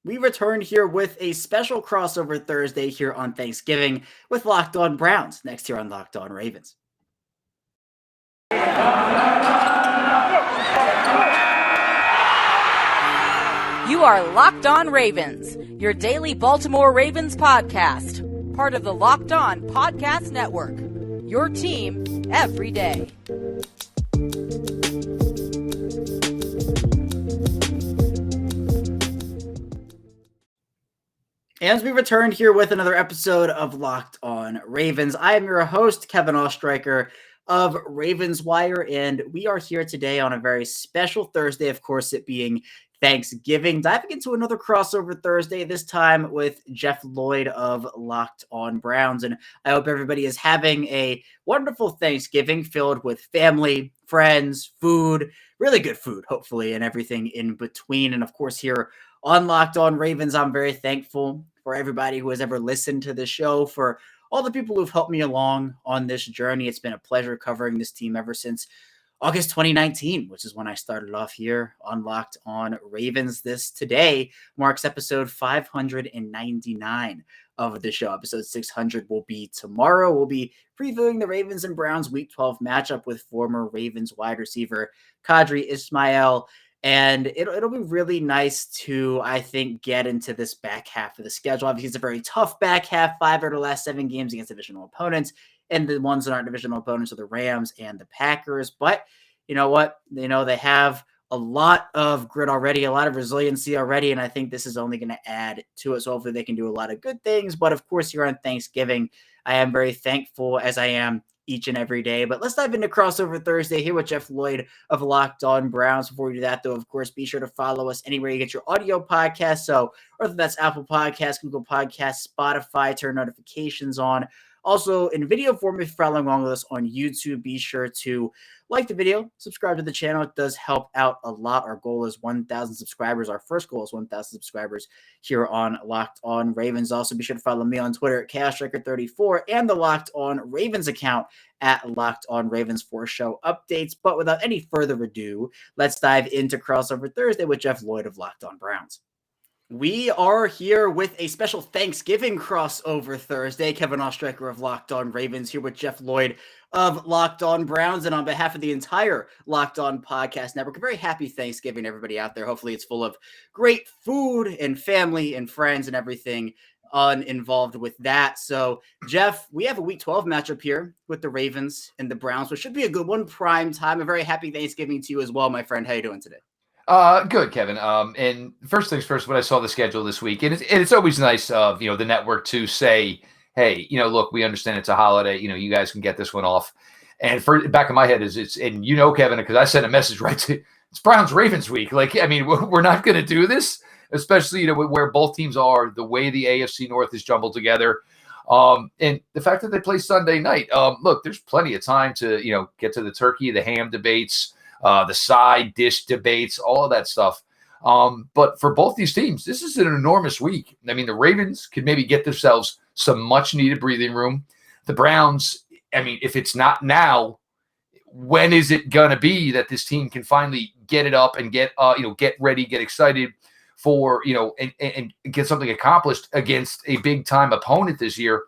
we returned here with a special crossover Thursday here on Thanksgiving with Locked On Browns, next here on Locked On Ravens. You are Locked On Ravens, your daily Baltimore Ravens podcast, part of the Locked On Podcast Network, your team every day. As we returned here with another episode of Locked On Ravens, I am your host, Kevin Ostreicher of Ravens Wire, and we are here today on a very special Thursday, of course, it being Thanksgiving, diving into another crossover Thursday, this time with Jeff Lloyd of Locked On Browns. And I hope everybody is having a wonderful Thanksgiving filled with family, friends, food, really good food, hopefully, and everything in between. And of course, here on Locked On Ravens, I'm very thankful for everybody who has ever listened to the show, for all the people who've helped me along on this journey. It's been a pleasure covering this team ever since August 2019, which is when I started off here on Locked On Ravens. This today marks episode 599 of the show. Episode 600 will be tomorrow. We'll be previewing the Ravens and Browns Week 12 matchup with former Ravens wide receiver Qadry Ismail. And it'll be really nice to, I think, get into this back half of the schedule. Obviously, it's a very tough back half, 5 out of the last 7 games against divisional opponents. And the ones that aren't divisional opponents are the Rams and the Packers. But you know what? They have a lot of grit already, a lot of resiliency already. And I think this is only going to add to it. So hopefully they can do a lot of good things. But of course, here on Thanksgiving, I am very thankful, as I am each and every day. But let's dive into crossover Thursday here with Jeff Lloyd of Locked On Browns. Before we do that, though, of course, be sure to follow us anywhere you get your audio podcast. So whether that's Apple Podcasts, Google Podcasts, Spotify, turn notifications on. Also, in video form, if you're following along with us on YouTube, be sure to like the video, subscribe to the channel. It does help out a lot. Our goal is 1,000 subscribers. Our first goal is 1,000 subscribers here on Locked On Ravens. Also, be sure to follow me on Twitter at ChaosStriker34 and the Locked On Ravens account at Locked On Ravens for show updates. But without any further ado, let's dive into crossover Thursday with Jeff Lloyd of Locked On Browns. We are here with a special Thanksgiving crossover Thursday. Kevin Ostreicher of Locked On Ravens here with Jeff Lloyd of Locked On Browns. And on behalf of the entire Locked On Podcast Network, a very happy Thanksgiving to everybody out there. Hopefully it's full of great food and family and friends and everything involved with that. So, Jeff, we have a Week 12 matchup here with the Ravens and the Browns, which should be a good one, prime time. A very happy Thanksgiving to you as well, my friend. How are you doing today? Good, Kevin. And first things first, when I saw the schedule this week, and it's always nice of, the network to say, hey, look, we understand it's a holiday, you guys can get this one off. And for back in my head is and Kevin, because I sent a message right to, it's Browns Ravens week. Like, I mean, we're not going to do this, especially, where both teams are, the way the AFC North is jumbled together. And the fact that they play Sunday night, look, there's plenty of time to, get to the turkey, the ham debates, the side dish debates, all of that stuff. But for both these teams, this is an enormous week. I mean, the Ravens could maybe get themselves some much needed breathing room. The Browns, I mean, if it's not now, when is it going to be that this team can finally get it up and get ready, get excited for, and get something accomplished against a big time opponent this year?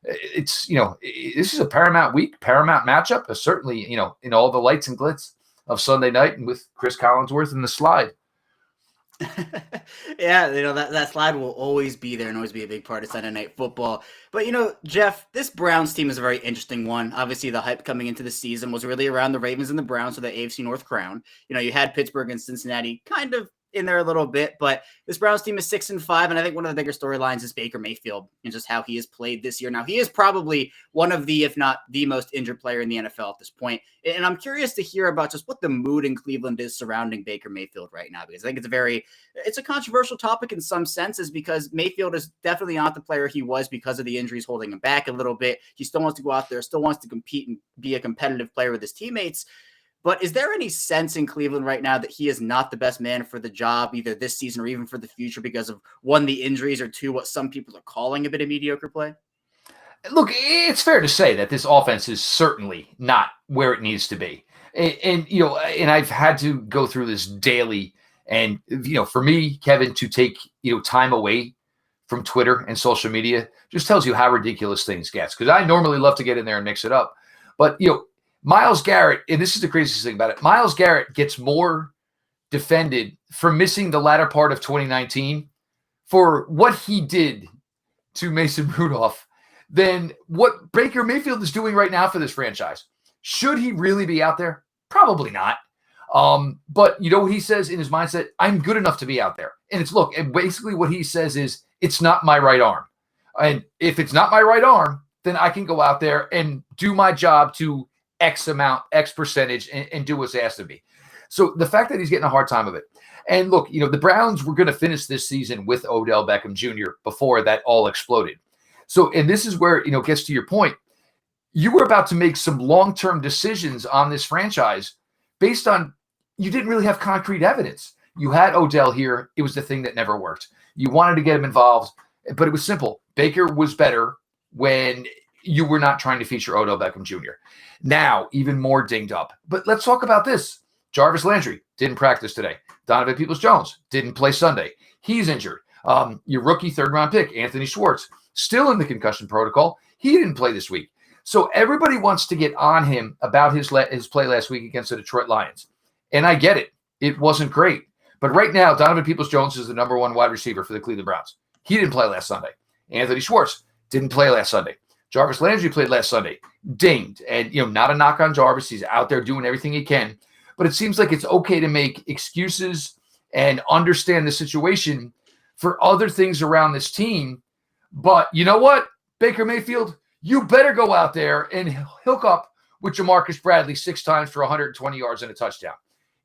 It's, this is a paramount week, paramount matchup, certainly, in all the lights and glitz of Sunday night, and with Chris Collinsworth in the slide. Yeah, that slide will always be there and always be a big part of Sunday Night Football. But, Jeff, this Browns team is a very interesting one. Obviously, the hype coming into the season was really around the Ravens and the Browns for the AFC North crown. You had Pittsburgh and Cincinnati kind of in there a little bit, but this Browns team is 6-5, and I think one of the bigger storylines is Baker Mayfield and just how he has played this year. Now, he is probably one of the, if not the most injured player in the NFL at this point, and I'm curious to hear about just what the mood in Cleveland is surrounding Baker Mayfield right now, because I think it's a controversial topic in some senses, because Mayfield is definitely not the player he was because of the injuries holding him back a little bit. He still wants to go out there, still wants to compete and be a competitive player with his teammates. But is there any sense in Cleveland right now that he is not the best man for the job, either this season or even for the future, because of, one, the injuries, or two, what some people are calling a bit of mediocre play? Look, it's fair to say that this offense is certainly not where it needs to be. And I've had to go through this daily And, for me, Kevin, to take, time away from Twitter and social media just tells you how ridiculous things get. Because I normally love to get in there and mix it up. But, Myles Garrett, and this is the craziest thing about it, Myles Garrett gets more defended for missing the latter part of 2019 for what he did to Mason Rudolph than what Baker Mayfield is doing right now for this franchise. Should he really be out there? Probably not. But you know what he says in his mindset? I'm good enough to be out there. And and basically what he says is, it's not my right arm. And if it's not my right arm, then I can go out there and do my job to X percentage and do what's asked of me. So the fact that he's getting a hard time of it. And look, the Browns were going to finish this season with Odell Beckham Jr. before that all exploded. So, and this is where, it gets to your point. You were about to make some long-term decisions on this franchise based on, you didn't really have concrete evidence. You had Odell here. It was the thing that never worked. You wanted to get him involved, but it was simple. Baker was better when you were not trying to feature Odell Beckham Jr. Now, even more dinged up. But let's talk about this. Jarvis Landry didn't practice today. Donovan Peoples-Jones didn't play Sunday. He's injured. Your rookie third-round pick, Anthony Schwartz, still in the concussion protocol. He didn't play this week. So everybody wants to get on him about his play last week against the Detroit Lions. And I get it. It wasn't great. But right now, Donovan Peoples-Jones is the number one wide receiver for the Cleveland Browns. He didn't play last Sunday. Anthony Schwartz didn't play last Sunday. Jarvis Landry played last Sunday. Dinged. And, not a knock on Jarvis. He's out there doing everything he can. But it seems like it's okay to make excuses and understand the situation for other things around this team. But you know what, Baker Mayfield, you better go out there and hook up with Jamarcus Bradley 6 times for 120 yards and a touchdown.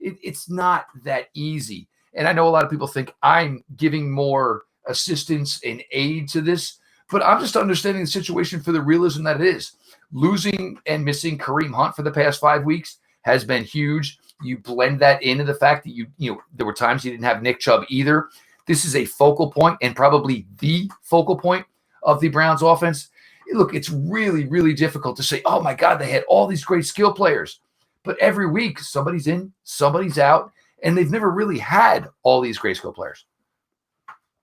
It's not that easy. And I know a lot of people think I'm giving more assistance and aid to this, but I'm just understanding the situation for the realism that it is. Losing and missing Kareem Hunt for the past 5 weeks has been huge. You blend that into the fact that there were times you didn't have Nick Chubb either. This is a focal point and probably the focal point of the Browns offense. Look, it's really, really difficult to say, oh my God, they had all these great skill players. But every week, somebody's in, somebody's out, and they've never really had all these great skill players.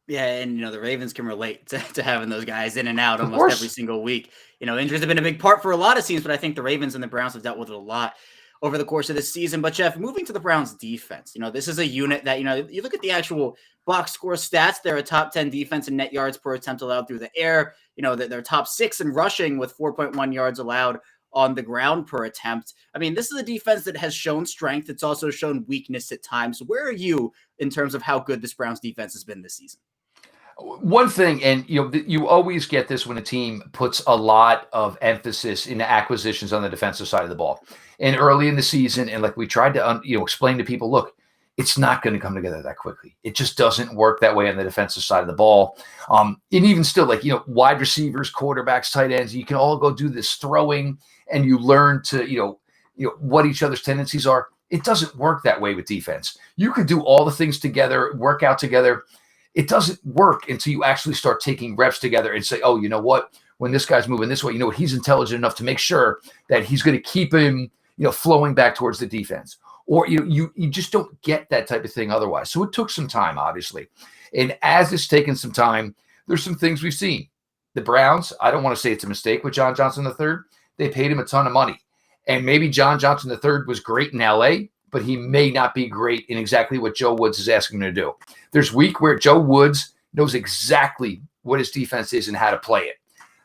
Yeah, and the Ravens can relate to having those guys in and out almost every single week. Injuries have been a big part for a lot of teams, but I think the Ravens and the Browns have dealt with it a lot over the course of this season. But Jeff, moving to the Browns defense, this is a unit that, you look at the actual box score stats, they're a top 10 defense in net yards per attempt allowed through the air. They're top 6 in rushing with 4.1 yards allowed on the ground per attempt. I mean, this is a defense that has shown strength. It's also shown weakness at times. Where are you in terms of how good this Browns defense has been this season? One thing, and you always get this when a team puts a lot of emphasis into acquisitions on the defensive side of the ball. And early in the season, and like we tried to explain to people, look, it's not going to come together that quickly. It just doesn't work that way on the defensive side of the ball. And even still, wide receivers, quarterbacks, tight ends, you can all go do this throwing, and you learn to what each other's tendencies are. It doesn't work that way with defense. You could do all the things together, work out together. It doesn't work until you actually start taking reps together and say, oh, you know what? When this guy's moving this way, he's intelligent enough to make sure that he's going to keep him, flowing back towards the defense. Or you just don't get that type of thing otherwise. So it took some time, obviously. And as it's taken some time, there's some things we've seen. The Browns, I don't want to say it's a mistake with John Johnson III. They paid him a ton of money. And maybe John Johnson III was great in LA, but he may not be great in exactly what Joe Woods is asking him to do. There's week where Joe Woods knows exactly what his defense is and how to play it.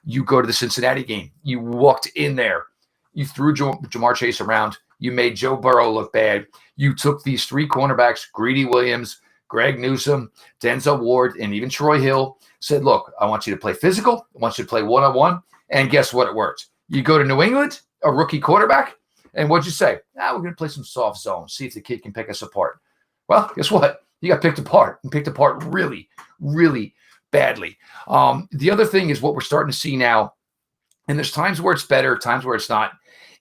You go to the Cincinnati game. You walked in there. You threw Jamar Chase around. You made Joe Burrow look bad. You took these 3 cornerbacks, Greedy Williams, Greg Newsome, Denzel Ward, and even Troy Hill, said, look, I want you to play physical. I want you to play one-on-one. And guess what? It worked. You go to New England, a rookie quarterback, and what'd you say? We're going to play some soft zone, see if the kid can pick us apart. Well, guess what? You got picked apart, and picked apart really, really badly. The other thing is what we're starting to see now, and there's times where it's better, times where it's not,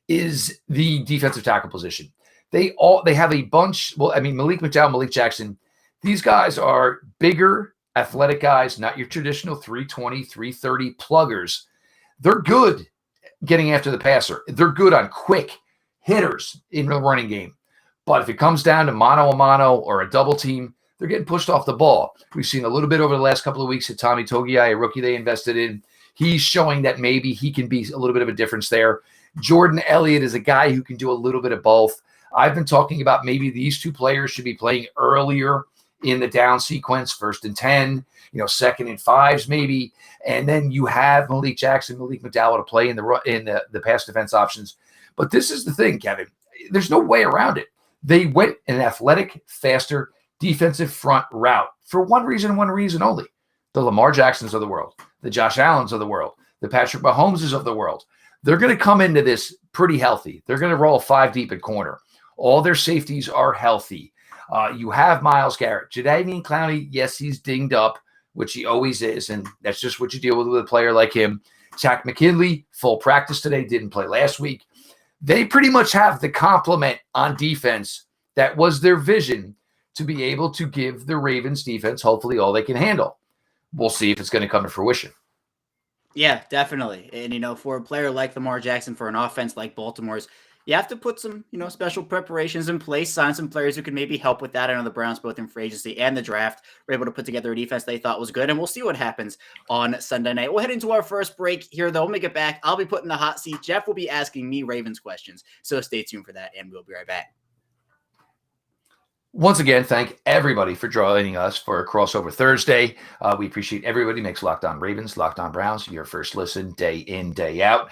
is the defensive tackle position. They have a bunch. Well, I mean, Malik McDowell, Malik Jackson, these guys are bigger, athletic guys, not your traditional 320, 330 pluggers. They're good getting after the passer. They're good on quick hitters in the running game. But if it comes down to mano-a-mano or a double team, they're getting pushed off the ball. We've seen a little bit over the last couple of weeks at Tommy Togiai, a rookie they invested in. He's showing that maybe he can be a little bit of a difference there. Jordan Elliott is a guy who can do a little bit of both. I've been talking about maybe these two players should be playing earlier in the down sequence, 1st and 10, 2nd and 5s maybe. And then you have Malik Jackson, Malik McDowell to play in the pass defense options. But this is the thing, Kevin. There's no way around it. They went an athletic, faster, defensive front route for one reason only. The Lamar Jacksons of the world, the Josh Allens of the world, the Patrick Mahomeses of the world. They're going to come into this pretty healthy. They're going to roll 5 deep at corner. All their safeties are healthy. You have Myles Garrett. Jadeveon Clowney, yes, he's dinged up, which he always is, and that's just what you deal with a player like him. Jack McKinley, full practice today, didn't play last week. They pretty much have the complement on defense that was their vision to be able to give the Ravens defense hopefully all they can handle. We'll see if it's going to come to fruition. Yeah, definitely. And, for a player like Lamar Jackson, for an offense like Baltimore's, you have to put some, special preparations in place, sign some players who can maybe help with that. I know the Browns, both in free agency and the draft, were able to put together a defense they thought was good, and we'll see what happens on Sunday night. We'll head into our first break here, though. When we get back, I'll be put in the hot seat. Jeff will be asking me Ravens questions, so stay tuned for that, and we'll be right back. Once again, thank everybody for joining us for a Crossover Thursday. We appreciate everybody who makes Locked On Ravens, Locked On Browns your first listen day in, day out.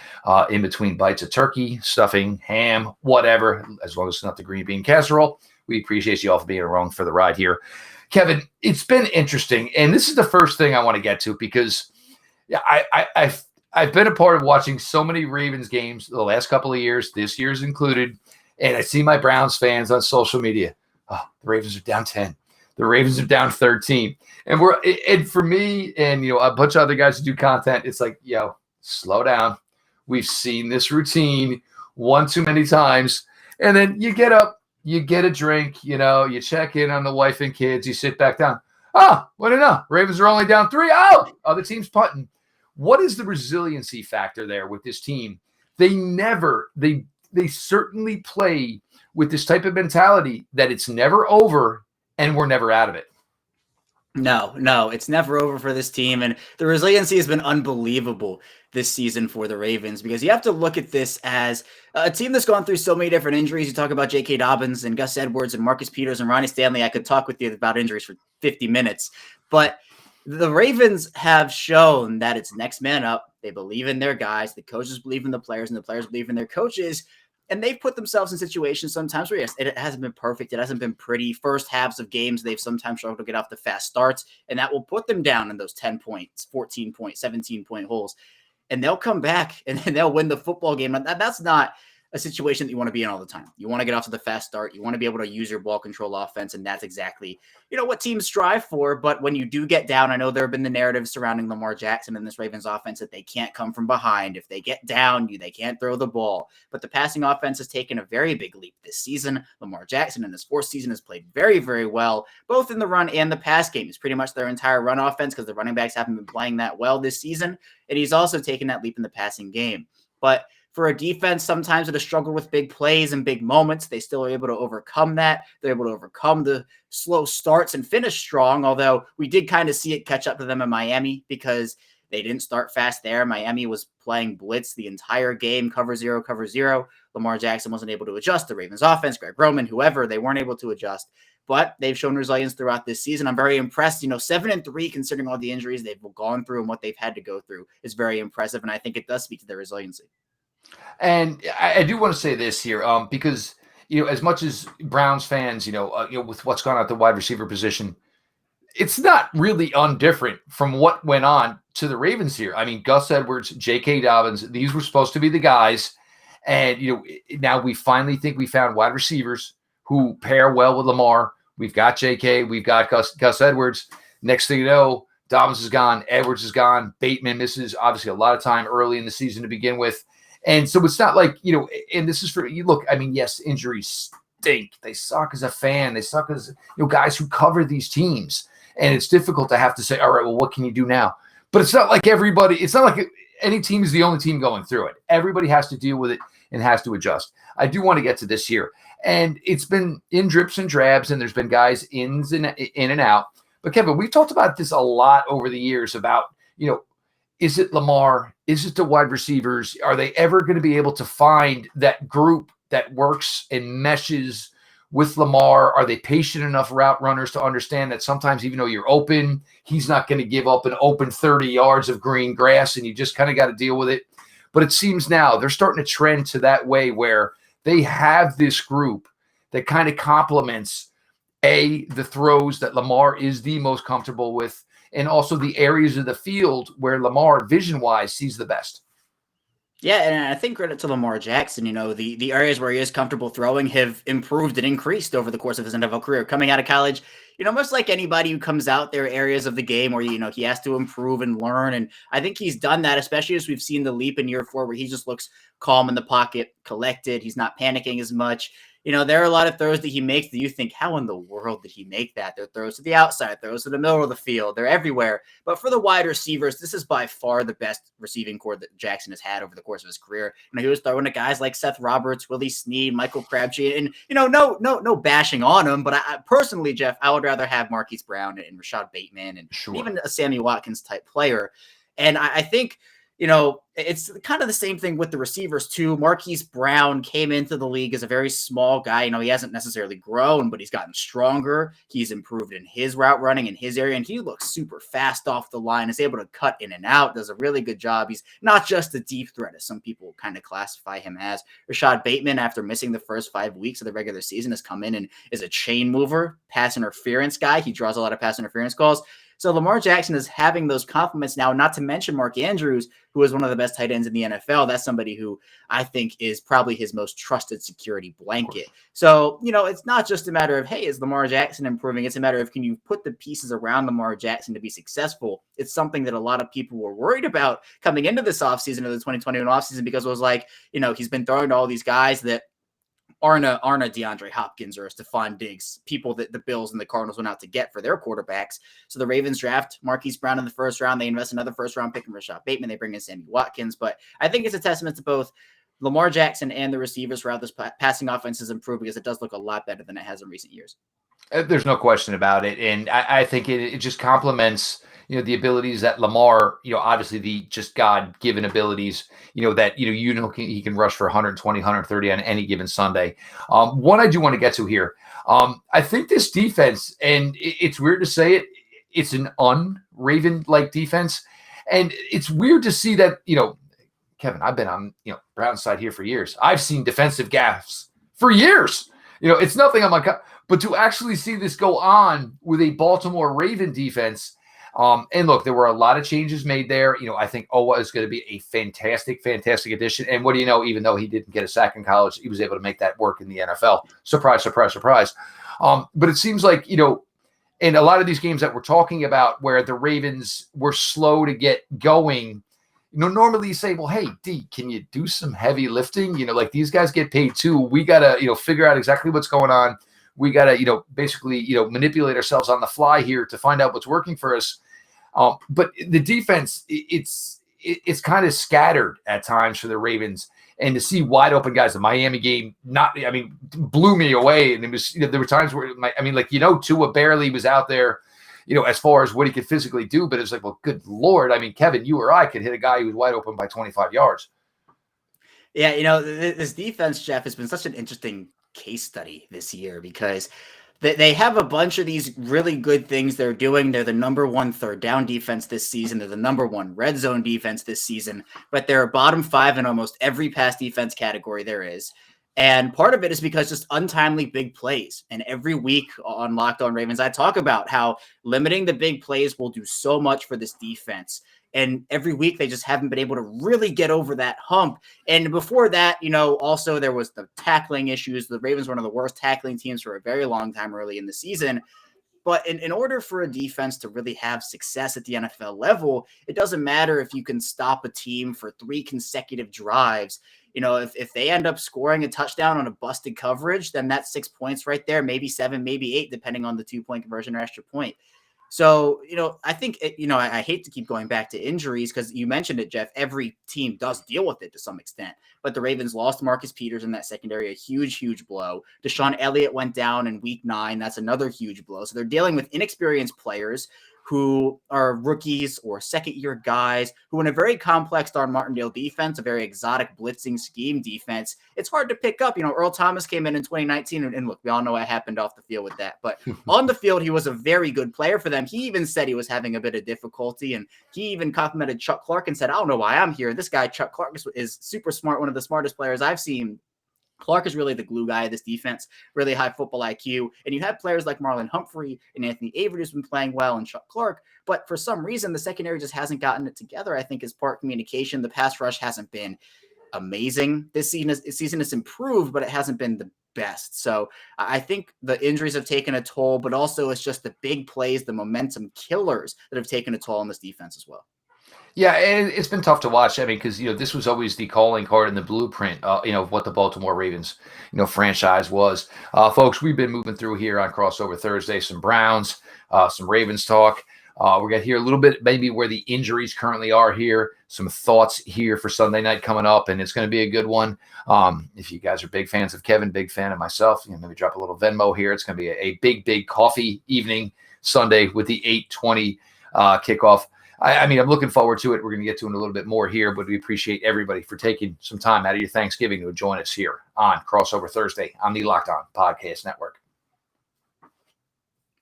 In between bites of turkey, stuffing, ham, whatever, as long as it's not the green bean casserole. We appreciate you all for being along for the ride here. Kevin, it's been interesting, and this is the first thing I want to get to because I've been a part of watching so many Ravens games the last couple of years, this year's included, and I see my Browns fans on social media. Oh, the Ravens are down 10. The Ravens are down 13. And for me and, a bunch of other guys who do content, it's like, slow down. We've seen this routine one too many times. And then you get up, you get a drink, you check in on the wife and kids, you sit back down. Oh, what do you know? Ravens are only down 3. Oh, other team's punting. What is the resiliency factor there with this team? They certainly play with this type of mentality that it's never over and we're never out of it. No, it's never over for this team. And the resiliency has been unbelievable this season for the Ravens because you have to look at this as a team that's gone through so many different injuries. You talk about J.K. Dobbins and Gus Edwards and Marcus Peters and Ronnie Stanley. I could talk with you about injuries for 50 minutes. But the Ravens have shown that it's next man up. They believe in their guys. The coaches believe in the players, and the players believe in their coaches. And they've put themselves in situations sometimes where, yes, it hasn't been perfect. It hasn't been pretty. First halves of games, they've sometimes struggled to get off the fast starts, and that will put them down in those 10 points, 14 point, 17-point holes. And they'll come back, and they'll win the football game. That's not a situation that you want to be in all the time. You want to get off to the fast start. You want to be able to use your ball control offense, and that's exactly, what teams strive for. But when you do get down, I know there have been the narratives surrounding Lamar Jackson and this Ravens offense that they can't come from behind. If they get down, they can't throw the ball. But the passing offense has taken a very big leap this season. Lamar Jackson in his 4th season has played very, very well, both in the run and the pass game. It's pretty much their entire run offense because the running backs haven't been playing that well this season. And he's also taken that leap in the passing game. But for a defense, sometimes it has struggled with big plays and big moments. They still are able to overcome that. They're able to overcome the slow starts and finish strong, although we did kind of see it catch up to them in Miami because they didn't start fast there. Miami was playing blitz the entire game, cover zero. Lamar Jackson wasn't able to adjust. The Ravens offense, Greg Roman, whoever, they weren't able to adjust. But they've shown resilience throughout this season. I'm very impressed. 7-3, considering all the injuries they've gone through and what they've had to go through, is very impressive, and I think it does speak to their resiliency. And I do want to say this here, because as much as Browns fans, with what's gone on at the wide receiver position, it's not really undifferent from what went on to the Ravens here. I mean, Gus Edwards, J.K. Dobbins, these were supposed to be the guys, and now we finally think we found wide receivers who pair well with Lamar. We've got J.K., we've got Gus Edwards. Next thing you know, Dobbins is gone, Edwards is gone, Bateman misses obviously a lot of time early in the season to begin with. And so it's not like, and this is for you. Look, I mean, yes, injuries stink. They suck as a fan. They suck as, guys who cover these teams. And it's difficult to have to say, all right, well, what can you do now? But it's not like any team is the only team going through it. Everybody has to deal with it and has to adjust. I do want to get to this here. And it's been in drips and drabs, and there's been guys in and out. But Kevin, we've talked about this a lot over the years about, is it Lamar? Is it the wide receivers? Are they ever going to be able to find that group that works and meshes with Lamar? Are they patient enough route runners to understand that sometimes even though you're open, he's not going to give up an open 30 yards of green grass, and you just kind of got to deal with it? But it seems now they're starting to trend to that way where they have this group that kind of complements the throws that Lamar is the most comfortable with, and also the areas of the field where Lamar vision-wise sees the best. Yeah, and I think credit to Lamar Jackson, the areas where he is comfortable throwing have improved and increased over the course of his NFL career. Coming out of college, much like anybody who comes out, there are areas of the game where, he has to improve and learn. And I think he's done that, especially as we've seen the leap in year 4 where he just looks calm in the pocket, collected. He's not panicking as much. There are a lot of throws that he makes that you think, how in the world did he make that? They're throws to the outside, throws to the middle of the field. They're everywhere. But for the wide receivers, this is by far the best receiving core that Jackson has had over the course of his career. He was throwing to guys like Seth Roberts, Willie Snead, Michael Crabtree, and no bashing on him. But I personally, Jeff, I would rather have Marquise Brown and Rashad Bateman and even a Sammy Watkins type player. And I think, it's kind of the same thing with the receivers too. Marquise Brown came into the league as a very small guy. He hasn't necessarily grown, but he's gotten stronger. He's improved in his route running in his area, and he looks super fast off the line, is able to cut in and out, does a really good job. He's not just a deep threat, as some people kind of classify him as. Rashad Bateman, after missing the first 5 weeks of the regular season, has come in and is a chain mover, pass interference guy. He draws a lot of pass interference calls. So Lamar Jackson is having those compliments now, not to mention Mark Andrews, who is one of the best tight ends in the NFL. That's somebody who I think is probably his most trusted security blanket. So, it's not just a matter of, hey, is Lamar Jackson improving? It's a matter of, can you put the pieces around Lamar Jackson to be successful? It's something that a lot of people were worried about coming into this offseason, of the 2021 offseason, because it was like, he's been throwing to all these guys that aren't a DeAndre Hopkins or a Stephon Diggs, people that the Bills and the Cardinals went out to get for their quarterbacks. So the Ravens draft Marquise Brown in the first round. They invest another first-round pick in Rashad Bateman. They bring in Sammy Watkins. But I think it's a testament to both Lamar Jackson and the receivers throughout this passing offense has improved, because it does look a lot better than it has in recent years. There's no question about it. And I think it just complements, the abilities that Lamar, obviously the just God-given abilities, that, he can rush for 120, 130 on any given Sunday. One I do want to get to here. I think this defense, and it's weird to say it, it's an un-Raven-like defense. And it's weird to see that, Kevin, I've been on, Brown's side here for years. I've seen defensive gaffes for years. It's nothing on my but to actually see this go on with a Baltimore Raven defense. And look, there were a lot of changes made there. I think Owa is going to be a fantastic addition. And what do you know, even though he didn't get a sack in college, he was able to make that work in the NFL. Surprise, surprise, surprise. But it seems like, in a lot of these games that we're talking about where the Ravens were slow to get going, normally you say, well, hey, D, can you do some heavy lifting? Like these guys get paid too. We got to, figure out exactly what's going on. We got to, basically, manipulate ourselves on the fly here to find out what's working for us. But the defense, it's kind of scattered at times for the Ravens. And to see wide open guys, the Miami game, blew me away. And it was, there were times where, Tua barely was out there, as far as what he could physically do. But it was like, well, good Lord. Kevin, you or I could hit a guy who was wide open by 25 yards. Yeah, this defense, Jeff, has been such an interesting case study this year, because they have a bunch of these really good things they're doing. They're the number 1 third down defense this season. They're the number 1 red zone defense this season, but they're bottom 5 in almost every pass defense category there is. And part of it is because just untimely big plays. And every week on Locked On Ravens, I talk about how limiting the big plays will do so much for this defense. And every week they just haven't been able to really get over that hump. And before that, also there was the tackling issues. The Ravens were one of the worst tackling teams for a very long time early in the season. But in order for a defense to really have success at the NFL level, it doesn't matter if you can stop a team for 3 consecutive drives. If they end up scoring a touchdown on a busted coverage, then that's 6 points right there, maybe 7, maybe 8, depending on the 2-point conversion or extra point. So, I think, I hate to keep going back to injuries because you mentioned it, Jeff. Every team does deal with it to some extent. But the Ravens lost Marcus Peters in that secondary, a huge, huge blow. Deshaun Elliott went down in week 9. That's another huge blow. So they're dealing with inexperienced players who are rookies or second-year guys who in a very complex Don Martindale defense, a very exotic blitzing scheme defense, it's hard to pick up. Earl Thomas came in 2019, and look, we all know what happened off the field with that. But on the field, he was a very good player for them. He even said he was having a bit of difficulty, and he even complimented Chuck Clark and said, I don't know why I'm here. This guy, Chuck Clark, is super smart, one of the smartest players I've seen. Clark is really the glue guy of this defense, really high football IQ. And you have players like Marlon Humphrey and Anthony Avery who's been playing well, and Chuck Clark. But for some reason, the secondary just hasn't gotten it together. I think is part communication. The pass rush hasn't been amazing this season. Has improved, but it hasn't been the best. So I think the injuries have taken a toll, but also it's just the big plays, the momentum killers that have taken a toll on this defense as well. Yeah, and it's been tough to watch. I mean, because this was always the calling card and the blueprint, of what the Baltimore Ravens, franchise was. Folks, we've been moving through here on Crossover Thursday. Some Browns, some Ravens talk. We're gonna hear a little bit maybe where the injuries currently are here. Some thoughts here for Sunday night coming up, and it's going to be a good one. If you guys are big fans of Kevin, big fan of myself, maybe drop a little Venmo here. It's going to be a big coffee evening Sunday with the 8:20 kickoff. I mean, I'm looking forward to it. We're going to get to it a little bit more here, but we appreciate everybody for taking some time out of your Thanksgiving to join us here on Crossover Thursday on the Locked On Podcast Network.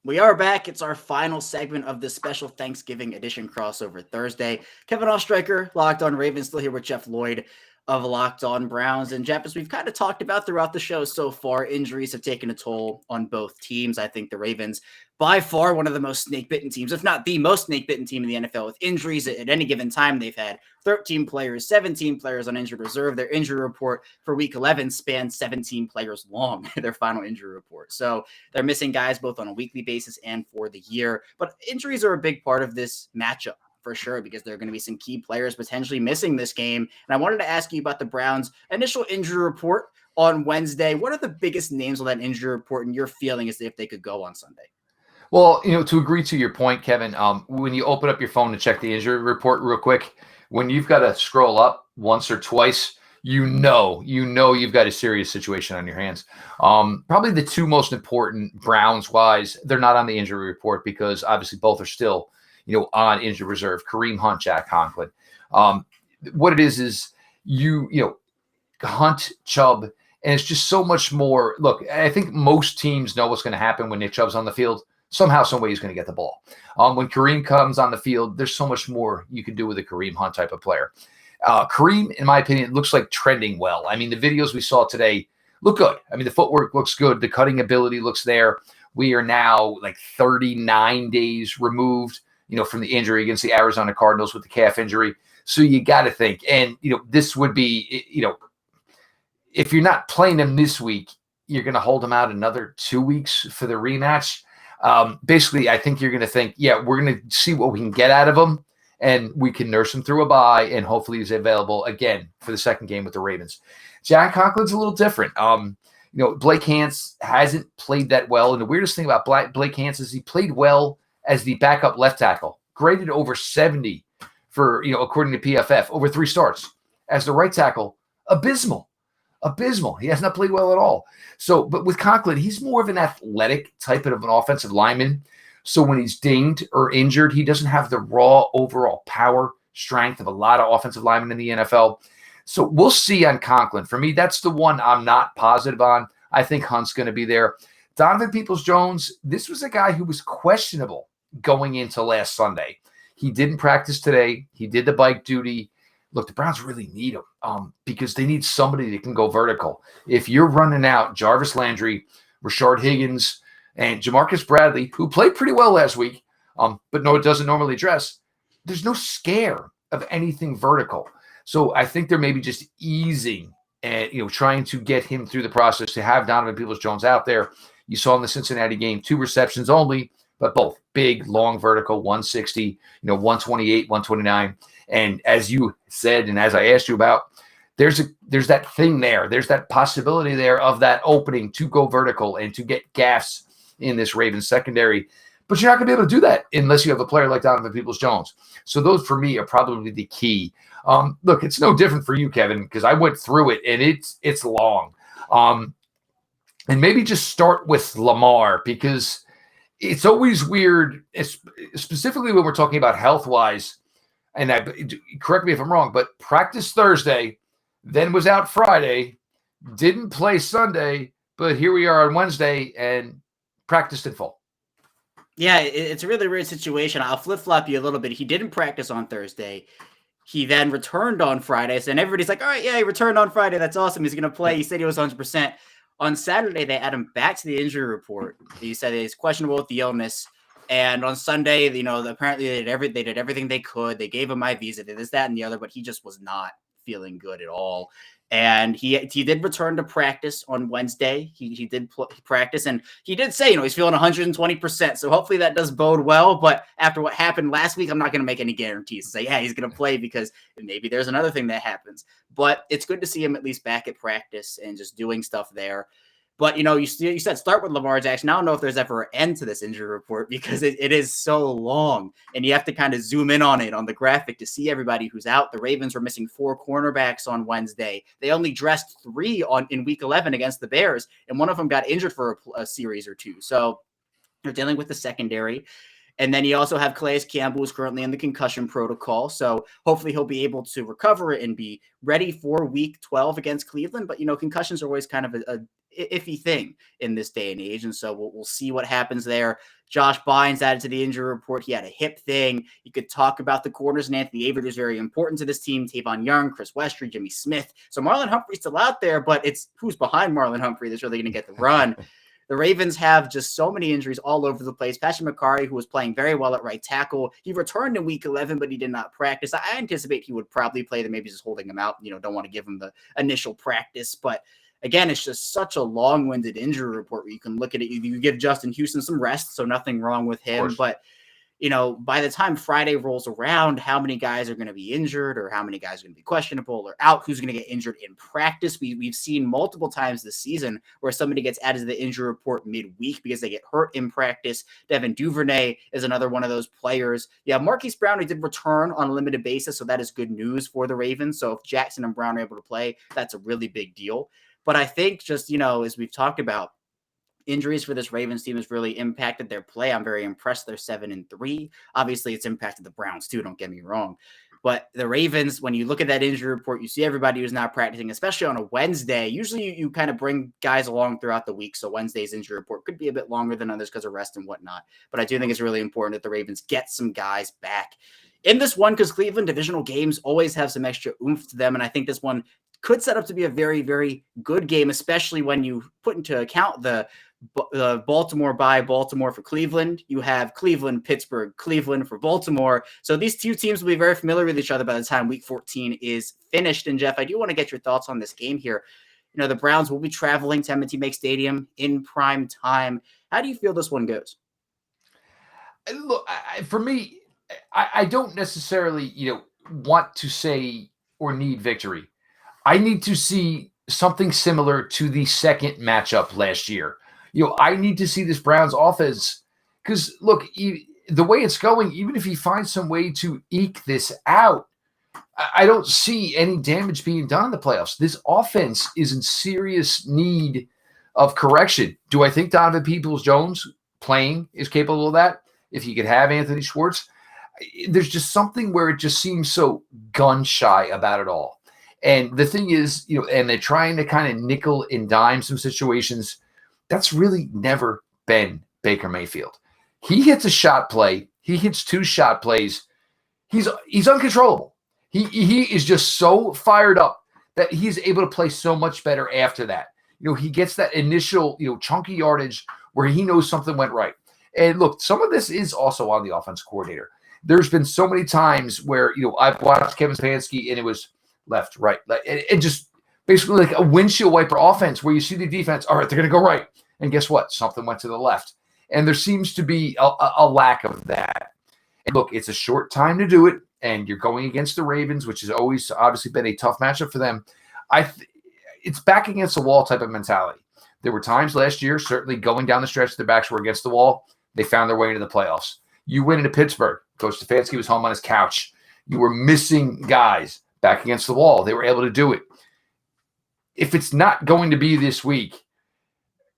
We are back. It's our final segment of this special Thanksgiving edition Crossover Thursday. Kevin Oestreicher, Locked On Ravens, still here with Jeff Lloyd of Locked On Browns. And Jeff, as we've kind of talked about throughout the show so far, injuries have taken a toll on both teams. I think the Ravens, by far one of the most snake-bitten teams, if not the most snake-bitten team in the NFL with injuries at any given time. They've had 13 players, 17 players on injured reserve. Their injury report for week 11 spans 17 players long, their final injury report. So they're missing guys both on a weekly basis and for the year. But injuries are a big part of this matchup for sure, because there are going to be some key players potentially missing this game. And I wanted to ask you about the Browns' initial injury report on Wednesday. What are the biggest names on that injury report, and your feeling is if they could go on Sunday? Well, to agree to your point, Kevin, when you open up your phone to check the injury report real quick, when you've got to scroll up once or twice, you've got a serious situation on your hands. Probably the two most important Browns-wise, they're not on the injury report because obviously both are still on injured reserve. Kareem Hunt, Jack Conklin. What it is Hunt, Chubb, and it's just so much more. Look, I think most teams know what's going to happen when Nick Chubb's on the field. Somehow, some way he's going to get the ball. When Kareem comes on the field, there's so much more you can do with a Kareem Hunt type of player. Kareem, in my opinion, looks like trending well. I mean, the videos we saw today look good. I mean, the footwork looks good. The cutting ability looks there. We are now like 39 days removed from the injury against the Arizona Cardinals with the calf injury. So you got to think, and, this would be, if you're not playing him this week, you're going to hold him out another 2 weeks for the rematch. Basically, I think you're going to think, we're going to see what we can get out of him, and we can nurse him through a bye, and hopefully he's available again for the second game with the Ravens. Jack Conklin's a little different. Blake Hance hasn't played that well, and the weirdest thing about Blake Hance is he played well as the backup left tackle, graded over 70 for, according to PFF, over 3 starts. As the right tackle, abysmal. He has not played well at all. So, but with Conklin, he's more of an athletic type of an offensive lineman. So when he's dinged or injured, he doesn't have the raw overall power, strength of a lot of offensive linemen in the NFL. So we'll see on Conklin. For me, that's the one I'm not positive on. I think Hunt's going to be there. Donovan Peoples-Jones, this was a guy who was questionable going into last Sunday. He didn't practice today. He did the bike duty. Look, the Browns really need him because they need somebody that can go vertical. If you're running out Jarvis Landry, Rashard Higgins, and Jamarcus Bradley, who played pretty well last week, but no, it doesn't normally dress, there's no scare of anything vertical. So I think they're maybe just easing and, trying to get him through the process to have Donovan Peoples-Jones out there. You saw in the Cincinnati game, 2 receptions only, but both big, long vertical, 160, 128, 129. And as you said, and as I asked you about, there's that thing there. There's that possibility there of that opening to go vertical and to get gaffes in this Ravens secondary. But you're not going to be able to do that unless you have a player like Donovan Peoples-Jones. So those, for me, are probably the key. Look, it's no different for you, Kevin, because I went through it, and it's long. And maybe just start with Lamar, because it's always weird, specifically when we're talking about health-wise. And correct me if I'm wrong, but practice Thursday, then was out Friday, didn't play Sunday, but here we are on Wednesday and practiced in full. Yeah, it's a really weird situation. I'll flip-flop you a little bit. He didn't practice on Thursday. He then returned on Friday. So, and everybody's like, all right, yeah, he returned on Friday. That's awesome. He's going to play. He said he was 100%. On Saturday, they add him back to the injury report. He said he's questionable with the illness. And on Sunday, apparently they did everything they could. They gave him IVs, they did this, that, and the other, but he just was not feeling good at all. And he did return to practice on Wednesday. He did practice, and he did say, he's feeling 120%. So hopefully that does bode well. But after what happened last week, I'm not going to make any guarantees and say, yeah, he's going to play, because maybe there's another thing that happens. But it's good to see him at least back at practice and just doing stuff there. But, you said start with Lamar Jackson. I don't know if there's ever an end to this injury report, because it is so long, and you have to kind of zoom in on it on the graphic to see everybody who's out. The Ravens were missing 4 cornerbacks on Wednesday. They only dressed 3 in week 11 against the Bears, and one of them got injured for a series or 2. So they're dealing with the secondary. And then you also have Calais Campbell, who's currently in the concussion protocol. So hopefully he'll be able to recover and be ready for week 12 against Cleveland. But, concussions are always kind of a iffy thing in this day and age. And so we'll see what happens there. Josh Bynes added to the injury report. He had a hip thing. You could talk about the corners, and Anthony Averett is very important to this team. Tavon Young, Chris Westry, Jimmy Smith. So Marlon Humphrey's still out there, but it's who's behind Marlon Humphrey that's really going to get the run. The Ravens have just so many injuries all over the place. Patrick McCarry, who was playing very well at right tackle, he returned in week 11, but he did not practice. I anticipate he would probably play. They maybe just holding him out. Don't want to give him the initial practice. But again, it's just such a long-winded injury report where you can look at it. You give Justin Houston some rest, so nothing wrong with him. But by the time Friday rolls around, how many guys are going to be injured, or how many guys are going to be questionable or out? Who's going to get injured in practice? We've seen multiple times this season where somebody gets added to the injury report midweek because they get hurt in practice. Devin Duvernay is another one of those players. Yeah, Marquise Brown, he did return on a limited basis, so that is good news for the Ravens. So if Jackson and Brown are able to play, that's a really big deal. But I think just, as we've talked about, injuries for this Ravens team has really impacted their play. I'm very impressed. They're 7-3. Obviously, it's impacted the Browns too. Don't get me wrong. But the Ravens, when you look at that injury report, you see everybody who's not practicing, especially on a Wednesday. Usually you kind of bring guys along throughout the week. So Wednesday's injury report could be a bit longer than others because of rest and whatnot. But I do think it's really important that the Ravens get some guys back in this one, because Cleveland divisional games always have some extra oomph to them. And I think this one could set up to be a very, very good game, especially when you put into account the Baltimore by Baltimore for Cleveland. You have Cleveland, Pittsburgh, Cleveland for Baltimore. So these two teams will be very familiar with each other by the time week 14 is finished. And Jeff, I do want to get your thoughts on this game here. The Browns will be traveling to M&T Bank Stadium in prime time. How do you feel this one goes? Look, for me, I don't necessarily, want to say or need victory. I need to see something similar to the second matchup last year. I need to see this Browns offense, because look, the way it's going, even if he finds some way to eke this out, I don't see any damage being done in the playoffs. This offense is in serious need of correction. Do I think Donovan Peoples-Jones playing is capable of that? If he could have Anthony Schwartz, there's just something where it just seems so gun shy about it all. And the thing is, and they're trying to kind of nickel and dime some situations. That's really never been Baker Mayfield. He hits a shot play. He hits 2 shot plays. He's uncontrollable. He is just so fired up that he's able to play so much better after that. He gets that initial, chunky yardage where he knows something went right. And look, some of this is also on the offense coordinator. There's been so many times where, I've watched Kevin Stefanski and it was left, right, and just basically like a windshield wiper offense where you see the defense, all right, they're going to go right. And guess what? Something went to the left. And there seems to be a lack of that. And look, it's a short time to do it. And you're going against the Ravens, which has always obviously been a tough matchup for them. It's back against the wall type of mentality. There were times last year, certainly going down the stretch, the backs were against the wall. They found their way into the playoffs. You win into Pittsburgh. Coach Stefanski was home on his couch. You were missing guys back against the wall. They were able to do it. If it's not going to be this week,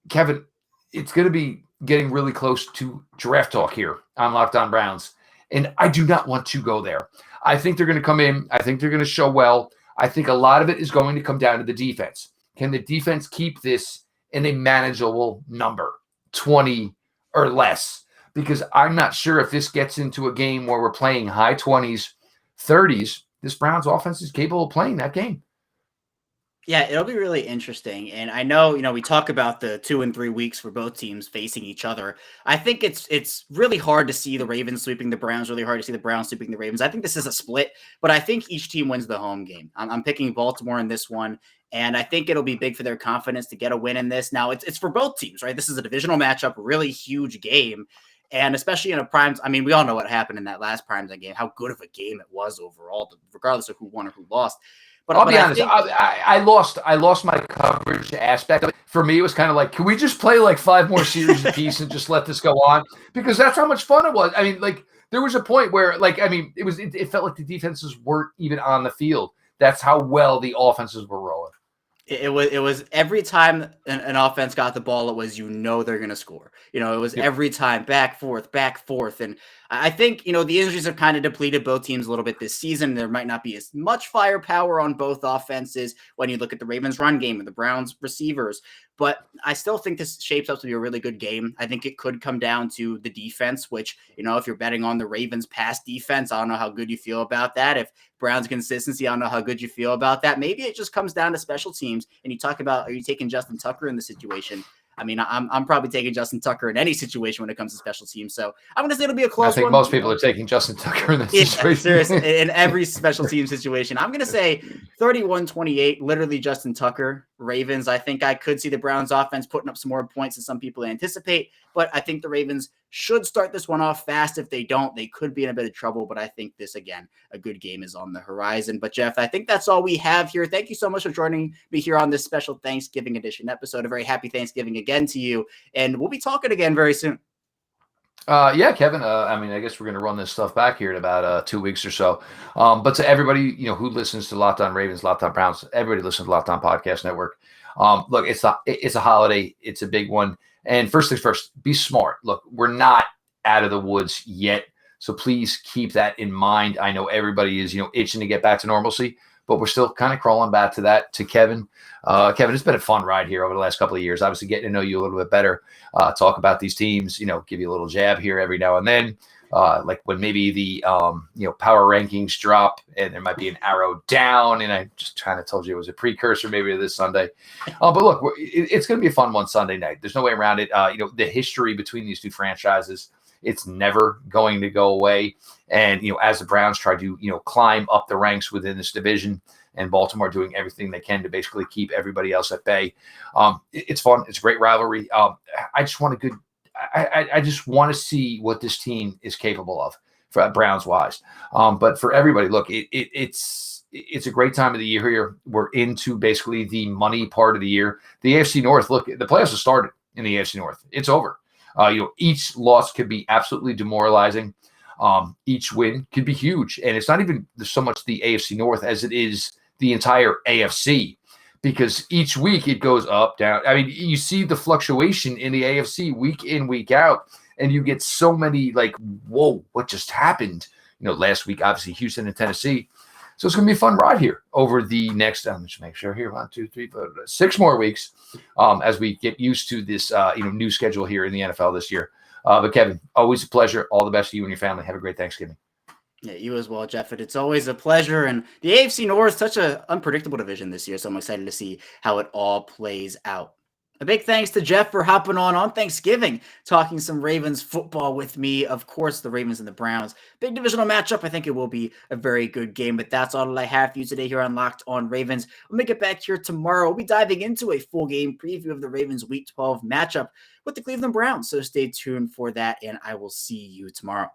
Kevin, it's going to be getting really close to draft talk here on Locked On Browns. And I do not want to go there. I think they're going to come in. I think they're going to show well. I think a lot of it is going to come down to the defense. Can the defense keep this in a manageable number, 20 or less? Because I'm not sure if this gets into a game where we're playing high 20s, 30s, this Browns offense is capable of playing that game. Yeah, it'll be really interesting. And I know, we talk about the 2 and 3 weeks for both teams facing each other. I think it's really hard to see the Ravens sweeping the Browns, really hard to see the Browns sweeping the Ravens. I think this is a split, but I think each team wins the home game. I'm picking Baltimore in this one, and I think it'll be big for their confidence to get a win in this. Now, it's for both teams, right? This is a divisional matchup, really huge game. And especially in a primes, we all know what happened in that last primes game, how good of a game it was overall, regardless of who won or who lost. But I'll be honest, I lost my coverage aspect of it. For me, it was kind of like, can we just play like 5 more series apiece and just let this go on? Because that's how much fun it was. There was a point where, it felt like the defenses weren't even on the field. That's how well the offenses were rolling. It was every time an offense got the ball, it was, they're going to score. It was every time back, forth. And I think, the injuries have kind of depleted both teams a little bit this season. There might not be as much firepower on both offenses when you look at the Ravens run game and the Browns receivers. But I still think this shapes up to be a really good game. I think it could come down to the defense, which, if you're betting on the Ravens pass defense, I don't know how good you feel about that. If Browns consistency, I don't know how good you feel about that. Maybe it just comes down to special teams. And you talk about, are you taking Justin Tucker in the situation? I'm probably taking Justin Tucker in any situation when it comes to special teams. So I'm going to say it'll be a close one. I think most people are taking Justin Tucker in this situation. Seriously, in every special team situation. I'm going to say 31-28, literally Justin Tucker, Ravens. I think I could see the Browns offense putting up some more points than some people anticipate, but I think the Ravens should start this one off fast. If they don't, they could be in a bit of trouble, but I think this, again, a good game is on the horizon. But Jeff, I think that's all we have here. Thank you so much for joining me here on this special Thanksgiving edition episode. A very happy Thanksgiving again to you, and we'll be talking again very soon. Yeah, Kevin. I guess we're going to run this stuff back here in about 2 weeks or so. But to everybody, who listens to Locked On Ravens, Locked On Browns, everybody listens to Locked On Podcast Network. Look, it's a holiday. It's a big one. And first things first, be smart. Look, we're not out of the woods yet, so please keep that in mind. I know everybody is, itching to get back to normalcy, but we're still kind of crawling back to that. To Kevin, it's been a fun ride here over the last couple of years. Obviously, getting to know you a little bit better, talk about these teams, give you a little jab here every now and then. Like when maybe the power rankings drop and there might be an arrow down, and I just kind of told you it was a precursor maybe to this Sunday. But look, it's going to be a fun one Sunday night. There's no way around it. The history between these two franchises, it's never going to go away. And as the Browns try to climb up the ranks within this division, and Baltimore doing everything they can to basically keep everybody else at bay, it's fun. It's a great rivalry. I just want a good. I just want to see what this team is capable of, for Browns wise. But for everybody, look, it's a great time of the year here. We're into basically the money part of the year. The AFC North, look, the playoffs have started in the AFC North. It's over. Each loss could be absolutely demoralizing. Each win could be huge. And it's not even so much the AFC North as it is the entire AFC. Because each week it goes up, down. You see the fluctuation in the AFC week in, week out, and you get so many whoa, what just happened? Last week, obviously, Houston and Tennessee. So it's going to be a fun ride here over the next, let's make sure here, 1, 2, 3, 4, 6 more weeks as we get used to this, new schedule here in the NFL this year. But Kevin, always a pleasure. All the best to you and your family. Have a great Thanksgiving. Yeah, you as well, Jeff. It's always a pleasure. And the AFC North is such an unpredictable division this year, so I'm excited to see how it all plays out. A big thanks to Jeff for hopping on Thanksgiving, talking some Ravens football with me. Of course, the Ravens and the Browns. Big divisional matchup. I think it will be a very good game, but that's all I have for you today here on Locked On Ravens. We'll make it back here tomorrow. We'll be diving into a full game preview of the Ravens Week 12 matchup with the Cleveland Browns, so stay tuned for that, and I will see you tomorrow.